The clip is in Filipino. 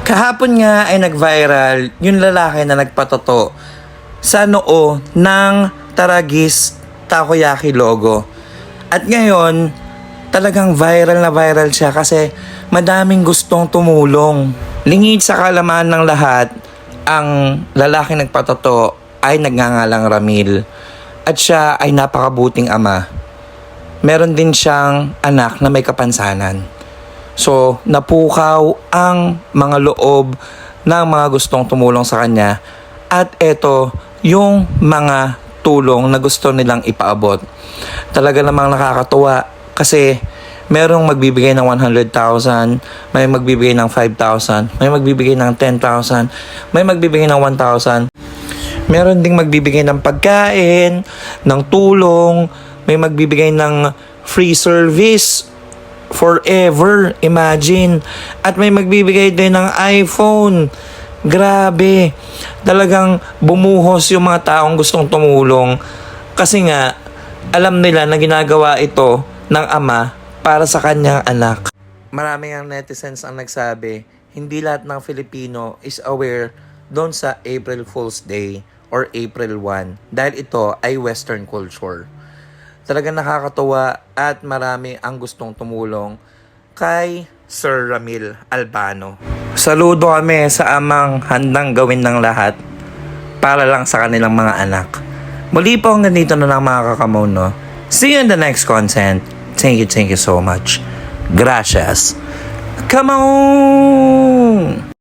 Kahapon nga ay nag-viral yung lalaki na nagpatato sa noo ng Taragis Takoyaki logo. At ngayon, talagang viral na viral siya kasi madaming gustong tumulong. Lingid sa kalaman ng lahat, ang lalaki nagpatato ay nagngangalang Ramil. At siya ay napakabuting ama. Meron din siyang anak na may kapansanan. So, napukaw ang mga loob ng mga gustong tumulong sa kanya. At ito, yung mga tulong na gusto nilang ipaabot. Talaga namang nakakatuwa kasi merong magbibigay ng 100,000, may magbibigay ng 5,000, may magbibigay ng 10,000, may magbibigay ng 1,000. Meron ding magbibigay ng pagkain, ng tulong, may magbibigay ng free service forever, imagine. At may magbibigay din ng iPhone. Grabe. Talagang bumuhos yung mga taong gustong tumulong. Kasi nga, alam nila na ginagawa ito ng ama para sa kanyang anak. Maraming ang netizens ang nagsabi, hindi lahat ng Filipino is aware doon sa April Fool's Day or April 1 dahil ito ay Western culture. Talagang nakakatuwa at marami ang gustong tumulong kay Sir Ramil Albano. Saludo kami sa amang handang gawin ng lahat para lang sa kanilang mga anak. Muli po hanggang dito na lang mga kakamono. See you in the next content. Thank you so much. Gracias. Come on!